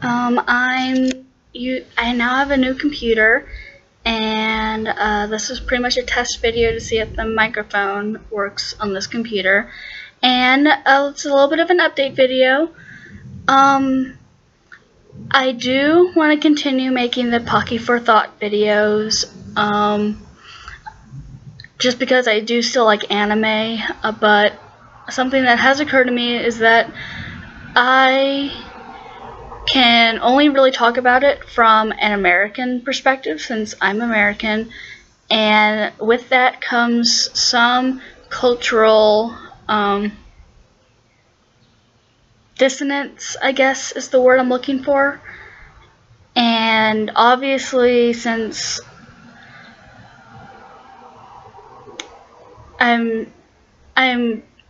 I now have a new computer, and this is pretty much a test video to see if the microphone works on this computer. And it's a little bit of an update video. I do want to continue making the Pocky for Thought videos, just because I do still like anime, but something that has occurred to me is that I can only really talk about it from an American perspective, since I'm American, and with that comes some cultural dissonance, I guess is the word I'm looking for. And obviously, since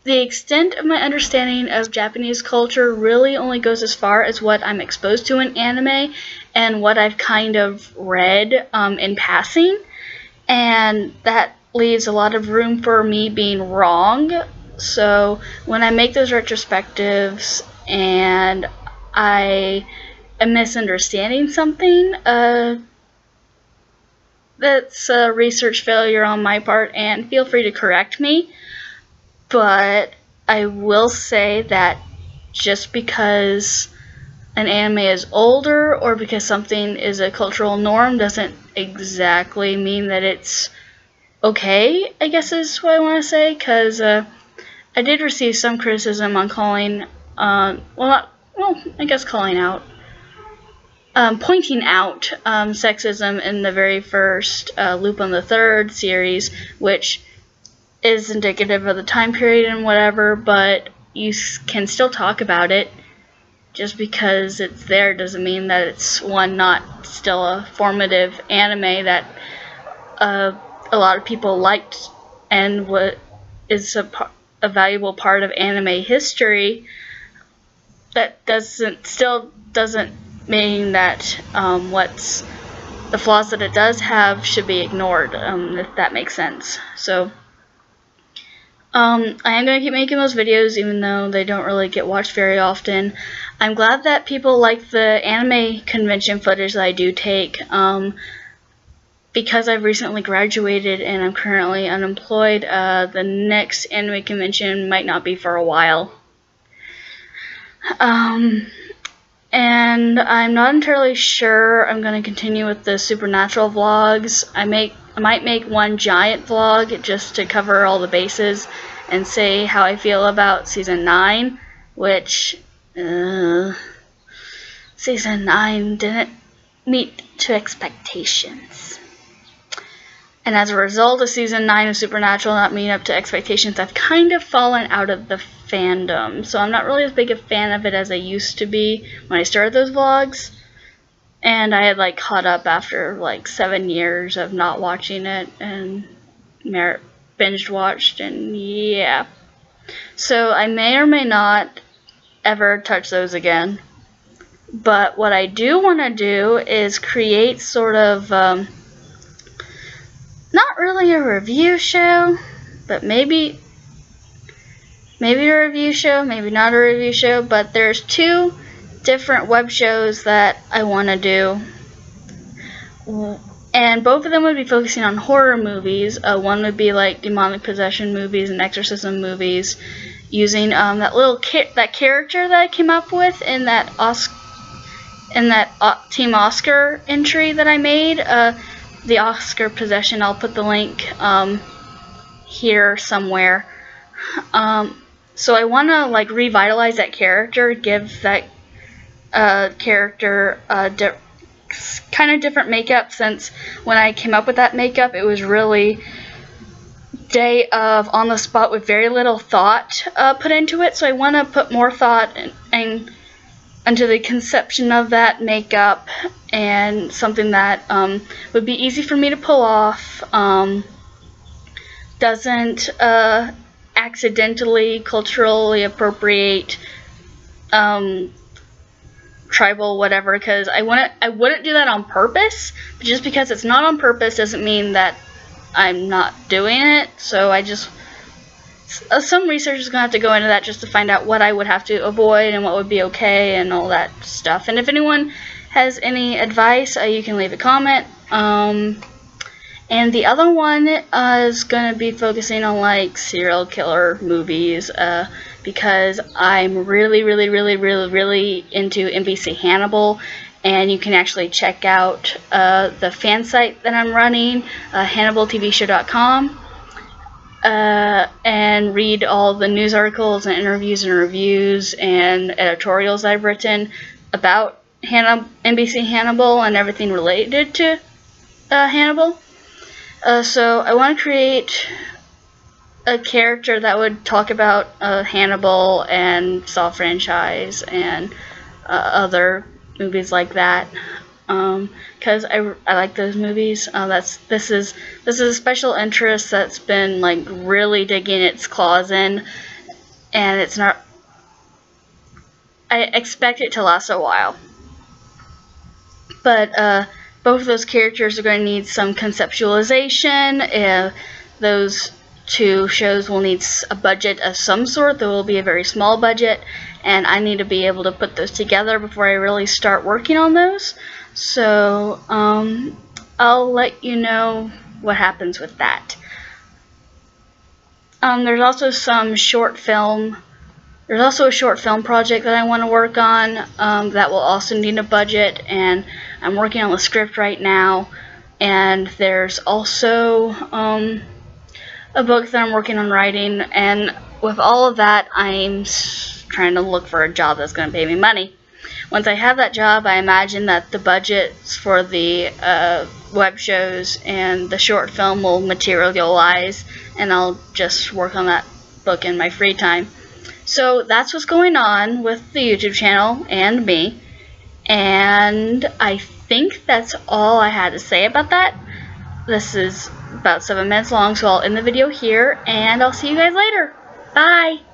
the extent of my understanding of Japanese culture really only goes as far as what I'm exposed to in anime and what I've kind of read in passing, and that leaves a lot of room for me being wrong. So when I make those retrospectives and I am misunderstanding something, that's a research failure on my part, and feel free to correct me. But I will say that just because an anime is older or because something is a cultural norm doesn't exactly mean that it's okay, I guess is what I want to say, because I did receive some criticism on calling, pointing out sexism in the very first Lupin the Third series, which is indicative of the time period and whatever, but you can still talk about it. Just because it's there doesn't mean that it's not still a formative anime that a lot of people liked and what is a valuable part of anime history. That still doesn't mean that what's the flaws that it does have should be ignored, if that makes sense. So I am going to keep making those videos even though they don't really get watched very often. I'm glad that people like the anime convention footage that I do take, because I've recently graduated and I'm currently unemployed. The next anime convention might not be for a while. And I'm not entirely sure I'm going to continue with the supernatural vlogs. I might make one giant vlog just to cover all the bases and say how I feel about season 9, which season 9 didn't meet to expectations. And as a result of season 9 of Supernatural not meeting up to expectations, I've kind of fallen out of the fandom. So I'm not really as big a fan of it as I used to be when I started those vlogs. And I had caught up after 7 years of not watching it and binge watched, and yeah. So I may or may not ever touch those again. But what I do want to do is create sort of not really a review show, but maybe a review show, maybe not a review show, but there's 2 different web shows that I want to do, and both of them would be focusing on horror movies. One would be demonic possession movies and exorcism movies, using that character that I came up with in that Team Oscar entry that I made, the Oscar possession. I'll put the link here somewhere. So I want to revitalize that character, give that character kind of different makeup, since when I came up with that makeup it was really day of on the spot with very little thought put into it. So I want to put more thought into the conception of that makeup, and something that would be easy for me to pull off, doesn't accidentally culturally appropriate tribal whatever, because I wouldn't do that on purpose, but just because it's not on purpose doesn't mean that I'm not doing it. So I just some research is going to have to go into that just to find out what I would have to avoid and what would be okay and all that stuff. And if anyone has any advice, you can leave a comment. And the other one is going to be focusing on like serial killer movies, because I'm really into NBC Hannibal, and you can actually check out the fan site that I'm running, HannibalTVShow.com, and read all the news articles and interviews and reviews and editorials I've written about NBC Hannibal and everything related to Hannibal. So I want to create a character that would talk about Hannibal and Saw franchise and other movies like that, because I like those movies. This is a special interest that's been like really digging its claws in, and it's not. I expect it to last a while, but both of those characters are going to need some conceptualization. Those two shows will need a budget of some sort. There will be a very small budget, and I need to be able to put those together before I really start working on those. So I'll let you know what happens with that. There's also a short film project that I want to work on that will also need a budget, and I'm working on the script right now. And there's also a book that I'm working on writing, and with all of that, I'm trying to look for a job that's going to pay me money. Once I have that job, I imagine that the budgets for the web shows and the short film will materialize, and I'll just work on that book in my free time. So that's what's going on with the YouTube channel and me, and I think that's all I had to say about that. This is about 7 minutes long, so I'll end the video here, and I'll see you guys later. Bye!